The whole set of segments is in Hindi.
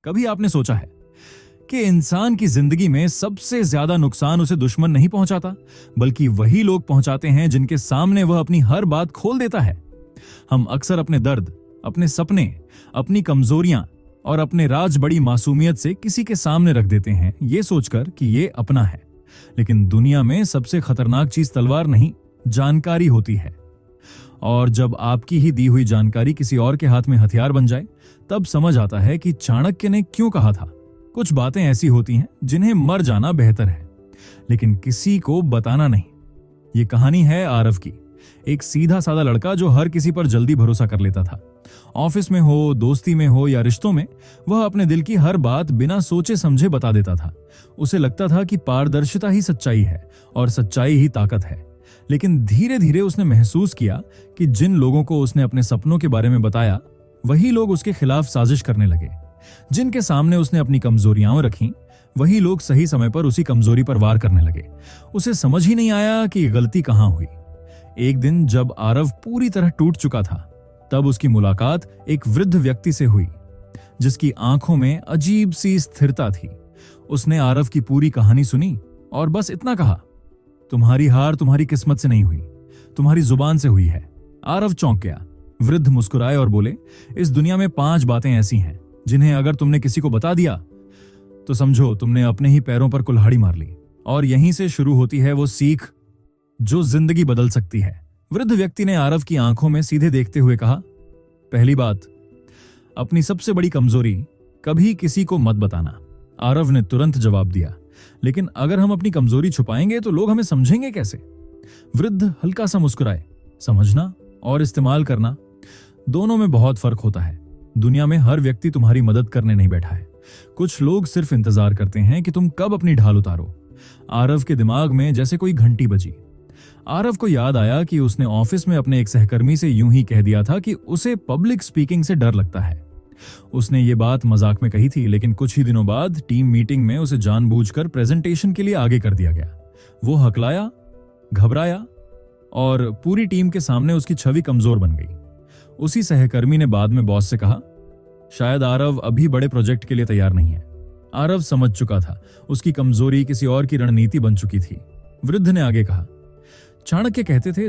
कभी आपने सोचा है कि इंसान की जिंदगी में सबसे ज्यादा नुकसान उसे दुश्मन नहीं पहुंचाता, बल्कि वही लोग पहुंचाते हैं जिनके सामने वह अपनी हर बात खोल देता है। हम अक्सर अपने दर्द, अपने सपने, अपनी कमजोरियां और अपने राज बड़ी मासूमियत से किसी के सामने रख देते हैं, ये सोचकर कि ये अपना है। लेकिन दुनिया में सबसे खतरनाक चीज तलवार नहीं, जानकारी होती है। और जब आपकी ही दी हुई जानकारी किसी और के हाथ में हथियार बन जाए, तब समझ आता है कि चाणक्य ने क्यों कहा था, कुछ बातें ऐसी होती हैं जिन्हें मर जाना बेहतर है, लेकिन किसी को बताना नहीं। ये कहानी है आरव की, एक सीधा साधा लड़का जो हर किसी पर जल्दी भरोसा कर लेता था। ऑफिस में हो, दोस्ती में हो या रिश्तों में, वह अपने दिल की हर बात बिना सोचे समझे बता देता था। उसे लगता था कि पारदर्शिता ही सच्चाई है और सच्चाई ही ताकत है। लेकिन धीरे धीरे उसने महसूस किया कि जिन लोगों को उसने अपने सपनों के बारे में बताया, वही लोग उसके खिलाफ साजिश करने लगे। जिनके सामने उसने अपनी कमजोरियां रखी, वही लोग सही समय पर उसी कमजोरी पर वार करने लगे। उसे समझ ही नहीं आया कि गलती कहां हुई। एक दिन जब आरव पूरी तरह टूट चुका था, तब उसकी मुलाकात एक वृद्ध व्यक्ति से हुई, जिसकी आंखों में अजीब सी स्थिरता थी। उसने आरव की पूरी कहानी सुनी और बस इतना कहा, तुम्हारी हार तुम्हारी किस्मत से नहीं हुई, तुम्हारी जुबान से हुई है। आरव चौंक गया। वृद्ध मुस्कुराए और बोले, इस दुनिया में 5 बातें ऐसी हैं जिन्हें अगर तुमने किसी को बता दिया तो समझो तुमने अपने ही पैरों पर कुल्हाड़ी मार ली। और यहीं से शुरू होती है वो सीख जो जिंदगी बदल सकती है। वृद्ध व्यक्ति ने आरव की आंखों में सीधे देखते हुए कहा, पहली बात, अपनी सबसे बड़ी कमजोरी कभी किसी को मत बताना। आरव ने तुरंत जवाब दिया, लेकिन अगर हम अपनी कमजोरी छुपाएंगे तो लोग हमें समझेंगे कैसे? वृद्ध हल्का सा मुस्कुराए, समझना और इस्तेमाल करना, दोनों में बहुत फर्क होता है। दुनिया में हर व्यक्ति तुम्हारी मदद करने नहीं बैठा है। कुछ लोग सिर्फ इंतजार करते हैं कि तुम कब अपनी ढाल उतारो। आरव के दिमाग में जैसे कोई घंटी बजी। आरव को याद आया कि उसने ऑफिस में अपने एक सहकर्मी से यूं ही कह दिया था कि उसे पब्लिक स्पीकिंग से डर लगता है। उसने ये बात मजाक में कही थी, लेकिन कुछ ही दिनों बाद टीम मीटिंग में उसे जानबूझकर प्रेजेंटेशन के लिए आगे कर दिया गया। वो हकलाया, घबराया और पूरी टीम के सामने उसकी छवि कमजोर बन गई। उसी सहकर्मी ने बाद में बॉस से कहा, शायद आरव अभी बड़े प्रोजेक्ट के लिए तैयार नहीं है। आरव समझ चुका था, उसकी कमजोरी किसी और की रणनीति बन चुकी थी। वृद्ध ने आगे कहा, चाणक्य कहते थे,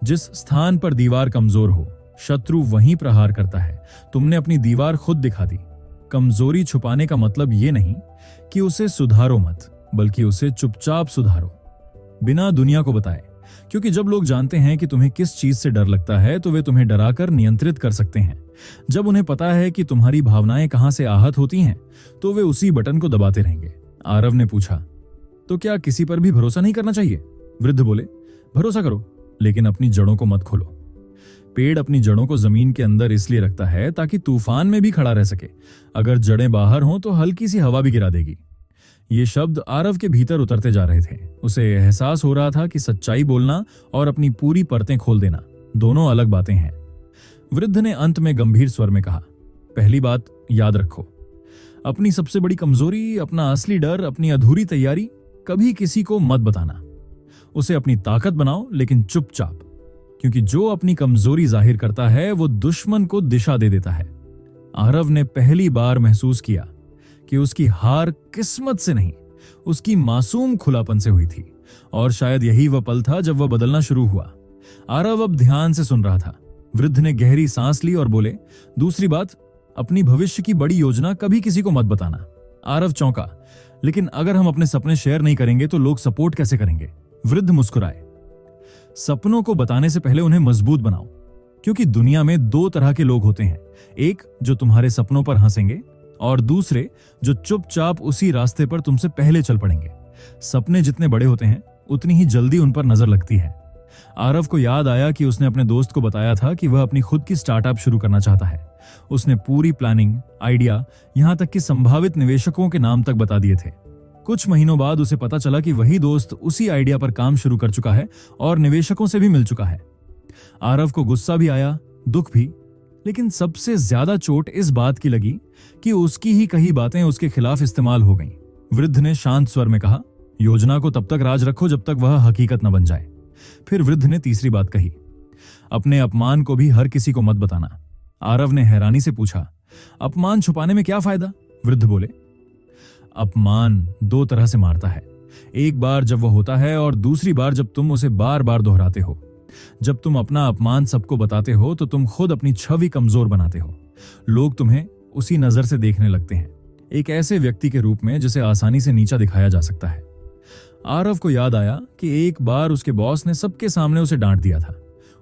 जिस स्थान पर दीवार कमजोर हो, शत्रु वहीं प्रहार करता है। तुमने अपनी दीवार खुद दिखा दी। कमजोरी छुपाने का मतलब यह नहीं कि उसे सुधारो मत, बल्कि उसे चुपचाप सुधारो, बिना दुनिया को बताए। क्योंकि जब लोग जानते हैं कि तुम्हें किस चीज से डर लगता है, तो वे तुम्हें डराकर नियंत्रित कर सकते हैं। जब उन्हें पता है कि तुम्हारी भावनाएं कहां से आहत होती हैं, तो वे उसी बटन को दबाते रहेंगे। आरव ने पूछा, तो क्या किसी पर भी भरोसा नहीं करना चाहिए? वृद्ध बोले, भरोसा करो, लेकिन अपनी जड़ों को मत खोलो। पेड़ अपनी जड़ों को जमीन के अंदर इसलिए रखता है ताकि तूफान में भी खड़ा रह सके। अगर जड़ें बाहर हों तो हल्की सी हवा भी गिरा देगी। ये शब्द आरव के भीतर उतरते जा रहे थे। उसे एहसास हो रहा था कि सच्चाई बोलना और अपनी पूरी परतें खोल देना दोनों अलग बातें हैं। वृद्ध ने अंत में गंभीर स्वर में कहा, पहली बात याद रखो, अपनी सबसे बड़ी कमजोरी, अपना असली डर, अपनी अधूरी तैयारी कभी किसी को मत बताना। उसे अपनी ताकत बनाओ, लेकिन चुपचाप, क्योंकि जो अपनी कमजोरी जाहिर करता है वो दुश्मन को दिशा दे देता है। आरव ने पहली बार महसूस किया कि उसकी हार किस्मत से नहीं, उसकी मासूम खुलापन से हुई थी। और शायद यही वह पल था जब वह बदलना शुरू हुआ। आरव अब ध्यान से सुन रहा था। वृद्ध ने गहरी सांस ली और बोले, दूसरी बात, अपनी भविष्य की बड़ी योजना कभी किसी को मत बताना। आरव चौंका, लेकिन अगर हम अपने सपने शेयर नहीं करेंगे तो लोग सपोर्ट कैसे करेंगे? वृद्ध मुस्कुराए, सपनों को बताने से पहले उन्हें मजबूत बनाओ, क्योंकि दुनिया में 2 तरह के लोग होते हैं, एक जो तुम्हारे सपनों पर हंसेंगे और दूसरे जो चुपचाप उसी रास्ते पर तुमसे पहले चल पड़ेंगे। सपने जितने बड़े होते हैं, उतनी ही जल्दी उन पर नजर लगती है। आरव को याद आया कि उसने अपने दोस्त को बताया था कि वह अपनी खुद की स्टार्टअप शुरू करना चाहता है। उसने पूरी प्लानिंग, आइडिया, यहां तक कि संभावित निवेशकों के नाम तक बता दिए थे। कुछ महीनों बाद उसे पता चला कि वही दोस्त उसी आइडिया पर काम शुरू कर चुका है और निवेशकों से भी मिल चुका है। आरव को गुस्सा भी आया, दुख भी, लेकिन सबसे ज्यादा चोट इस बात की लगी कि उसकी ही कही बातें उसके खिलाफ इस्तेमाल हो गईं। वृद्ध ने शांत स्वर में कहा, योजना को तब तक राज रखो जब तक वह हकीकत न बन जाए। फिर वृद्ध ने तीसरी बात कही, अपने अपमान को भी हर किसी को मत बताना। आरव ने हैरानी से पूछा, अपमान छुपाने में क्या फायदा? वृद्ध बोले। अपमान दो तरह से मारता है, एक बार जब वह होता है और दूसरी बार जब तुम उसे बार बार दोहराते हो। जब तुम अपना अपमान सबको बताते हो तो तुम खुद अपनी छवि कमजोर बनाते हो। लोग तुम्हें उसी नजर से देखने लगते हैं, एक ऐसे व्यक्ति के रूप में जिसे आसानी से नीचा दिखाया जा सकता है। आरव को याद आया कि एक बार उसके बॉस ने सबके सामने उसे डांट दिया था।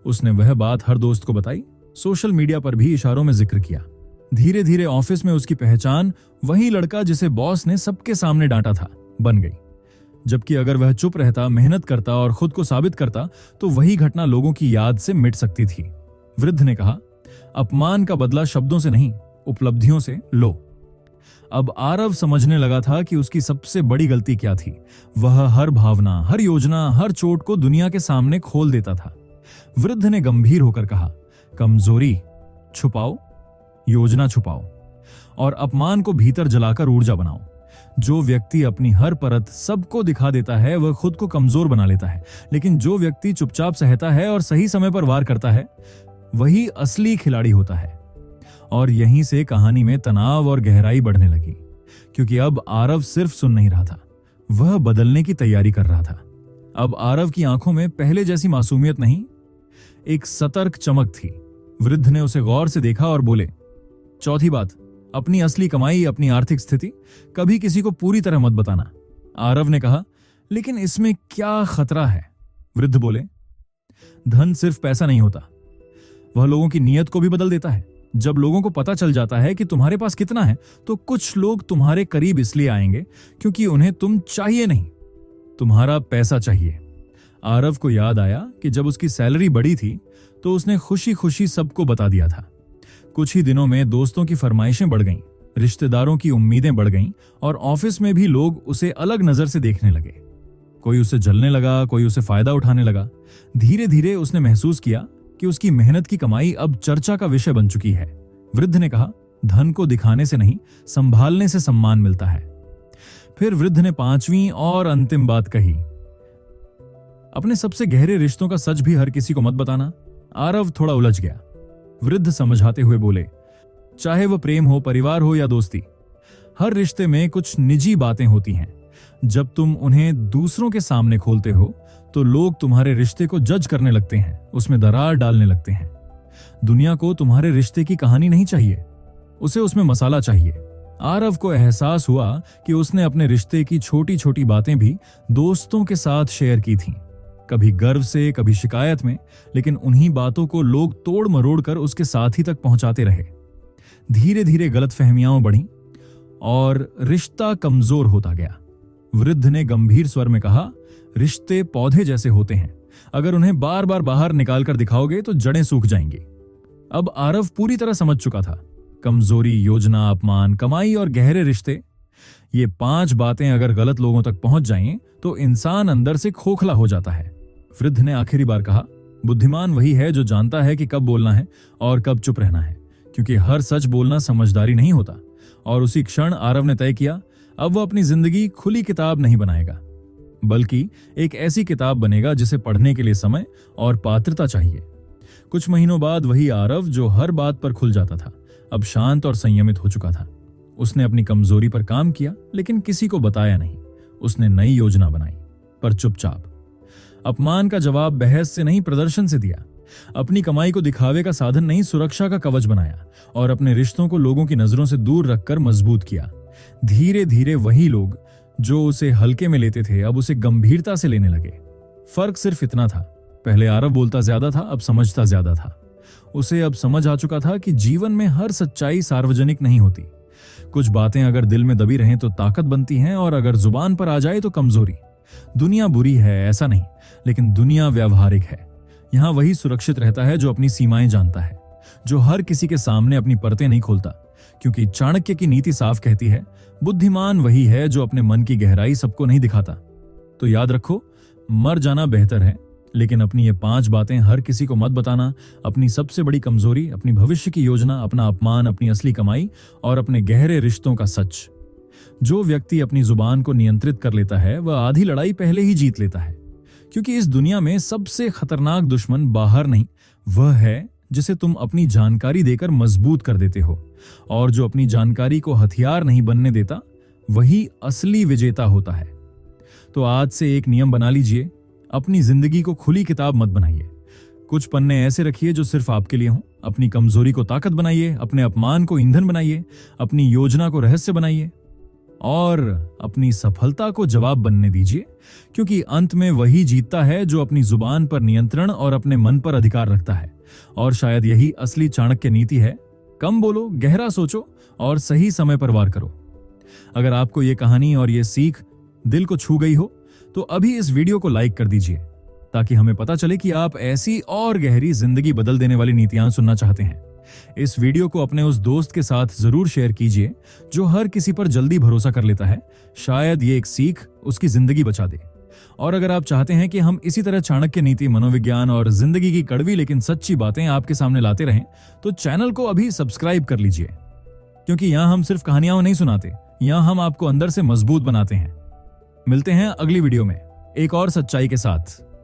उसने वह बात हर दोस्त को बताई, सोशल मीडिया पर भी इशारों में जिक्र किया। धीरे धीरे ऑफिस में उसकी पहचान वही लड़का जिसे बॉस ने सबके सामने डांटा था बन गई। जबकि अगर वह चुप रहता, मेहनत करता और खुद को साबित करता तो वही घटना लोगों की याद से मिट सकती थी। वृद्ध ने कहा, अपमान का बदला शब्दों से नहीं, उपलब्धियों से लो। अब आरव समझने लगा था कि उसकी सबसे बड़ी गलती क्या थी। वह हर भावना, हर योजना, हर चोट को दुनिया के सामने खोल देता था। वृद्ध ने गंभीर होकर कहा, कमजोरी छुपाओ, योजना छुपाओ और अपमान को भीतर जलाकर ऊर्जा बनाओ। जो व्यक्ति अपनी हर परत सबको दिखा देता है वह खुद को कमजोर बना लेता है, लेकिन जो व्यक्ति चुपचाप सहता है और सही समय पर वार करता है वही असली खिलाड़ी होता है। और यहीं से कहानी में तनाव और गहराई बढ़ने लगी, क्योंकि अब आरव सिर्फ सुन नहीं रहा था, वह बदलने की तैयारी कर रहा था। अब आरव की आंखों में पहले जैसी मासूमियत नहीं, एक सतर्क चमक थी। वृद्ध ने उसे गौर से देखा और बोले, चौथी बात, अपनी असली कमाई, अपनी आर्थिक स्थिति कभी किसी को पूरी तरह मत बताना। आरव ने कहा, लेकिन इसमें क्या खतरा है? वृद्ध बोले, धन सिर्फ पैसा नहीं होता, वह लोगों की नीयत को भी बदल देता है। जब लोगों को पता चल जाता है कि तुम्हारे पास कितना है तो कुछ लोग तुम्हारे करीब इसलिए आएंगे क्योंकि उन्हें तुम चाहिए नहीं, तुम्हारा पैसा चाहिए। आरव को याद आया कि जब उसकी सैलरी बढ़ी थी तो उसने खुशी खुशी सबको बता दिया था। कुछ ही दिनों में दोस्तों की फरमाइशें बढ़ गईं, रिश्तेदारों की उम्मीदें बढ़ गईं और ऑफिस में भी लोग उसे अलग नजर से देखने लगे। कोई उसे जलने लगा, कोई उसे फायदा उठाने लगा। धीरे धीरे उसने महसूस किया कि उसकी मेहनत की कमाई अब चर्चा का विषय बन चुकी है। वृद्ध ने कहा, धन को दिखाने से नहीं, संभालने से सम्मान मिलता है। फिर वृद्ध ने पांचवी और अंतिम बात कही, अपने सबसे गहरे रिश्तों का सच भी हर किसी को मत बताना। आरव थोड़ा उलझ गया। वृद्ध समझाते हुए बोले, चाहे वह प्रेम हो, परिवार हो या दोस्ती, हर रिश्ते में कुछ निजी बातें होती हैं। जब तुम उन्हें दूसरों के सामने खोलते हो तो लोग तुम्हारे रिश्ते को जज करने लगते हैं, उसमें दरार डालने लगते हैं। दुनिया को तुम्हारे रिश्ते की कहानी नहीं चाहिए, उसे उसमें मसाला चाहिए। आरव को एहसास हुआ कि उसने अपने रिश्ते की छोटी छोटी बातें भी दोस्तों के साथ शेयर की थीं, कभी गर्व से, कभी शिकायत में, लेकिन उन्हीं बातों को लोग तोड़ मरोड़ कर उसके साथी तक पहुंचाते रहे। धीरे धीरे गलतफहमियां बढ़ीं और रिश्ता कमजोर होता गया। वृद्ध ने गंभीर स्वर में कहा, रिश्ते पौधे जैसे होते हैं, अगर उन्हें बार बार बाहर निकालकर दिखाओगे तो जड़ें सूख जाएंगी। अब आरव पूरी तरह समझ चुका था, कमजोरी, योजना, अपमान, कमाई और गहरे रिश्ते, ये 5 बातें अगर गलत लोगों तक पहुंच जाएं तो इंसान अंदर से खोखला हो जाता है। वृद्ध ने आखिरी बार कहा, बुद्धिमान वही है जो जानता है कि कब बोलना है और कब चुप रहना है, क्योंकि हर सच बोलना समझदारी नहीं होता। और उसी क्षण आरव ने तय किया, अब वह अपनी जिंदगी खुली किताब नहीं बनाएगा, बल्कि एक ऐसी किताब बनेगा जिसे पढ़ने के लिए समय और पात्रता चाहिए। कुछ महीनों बाद वही आरव जो हर बात पर खुल जाता था, अब शांत और संयमित हो चुका था। उसने अपनी कमजोरी पर काम किया, लेकिन किसी को बताया नहीं। उसने नई योजना बनाई, पर चुपचाप। अपमान का जवाब बहस से नहीं, प्रदर्शन से दिया। अपनी कमाई को दिखावे का साधन नहीं, सुरक्षा का कवच बनाया। और अपने रिश्तों को लोगों की नजरों से दूर रखकर मजबूत किया। धीरे धीरे वही लोग जो उसे हल्के में लेते थे अब उसे गंभीरता से लेने लगे। फर्क सिर्फ इतना था, पहले आरव बोलता ज्यादा था, अब समझता ज्यादा था। उसे अब समझ आ चुका था कि जीवन में हर सच्चाई सार्वजनिक नहीं होती। कुछ बातें अगर दिल में दबी रहें तो ताकत बनती हैं, और अगर जुबान पर आ जाए तो कमजोरी। दुनिया बुरी है ऐसा नहीं, लेकिन दुनिया व्यावहारिक है। यहां वही सुरक्षित रहता है जो अपनी सीमाएं जानता है, जो हर किसी के सामने अपनी परतें नहीं खोलता, क्योंकि चाणक्य की नीति साफ कहती है, बुद्धिमान वही है जो अपने मन की गहराई सबको नहीं दिखाता। तो याद रखो, मर जाना बेहतर है, लेकिन अपनी ये 5 बातें हर किसी को मत बताना। अपनी सबसे बड़ी कमजोरी, अपनी भविष्य की योजना, अपना अपमान, अपनी असली कमाई और अपने गहरे रिश्तों का सच। जो व्यक्ति अपनी जुबान को नियंत्रित कर लेता है वह आधी लड़ाई पहले ही जीत लेता है, क्योंकि इस दुनिया में सबसे खतरनाक दुश्मन बाहर नहीं, वह है जिसे तुम अपनी जानकारी देकर मजबूत कर देते हो। और जो अपनी जानकारी को हथियार नहीं बनने देता, वही असली विजेता होता है। तो आज से एक नियम बना लीजिए, अपनी जिंदगी को खुली किताब मत बनाइए। कुछ पन्ने ऐसे रखिए जो सिर्फ आपके लिए हों। अपनी कमजोरी को ताकत बनाइए, अपने अपमान को ईंधन बनाइए, अपनी योजना को रहस्य बनाइए और अपनी सफलता को जवाब बनने दीजिए, क्योंकि अंत में वही जीतता है जो अपनी जुबान पर नियंत्रण और अपने मन पर अधिकार रखता है। और शायद यही असली चाणक्य नीति है, कम बोलो, गहरा सोचो और सही समय पर वार करो। अगर आपको ये कहानी और ये सीख दिल को छू गई हो तो अभी इस वीडियो को लाइक कर दीजिए, ताकि हमें पता चले कि आप ऐसी और गहरी जिंदगी बदल देने वाली नीतियां सुनना चाहते हैं। इस वीडियो को अपने उस दोस्त के साथ जरूर शेयर कीजिए जो हर किसी पर जल्दी भरोसा कर लेता है। शायद ये एक सीख उसकी जिंदगी बचा दे। और अगर आप चाहते हैं कि हम इसी तरह चाणक्य नीति, मनोविज्ञान और जिंदगी की कड़वी लेकिन सच्ची बातें आपके सामने लाते रहें, तो चैनल को अभी सब्सक्राइब कर लीजिए, क्योंकि यहां हम सिर्फ कहानियां नहीं सुनाते, यहां हम आपको अंदर से मजबूत बनाते हैं। मिलते हैं अगली वीडियो में एक और सच्चाई के साथ।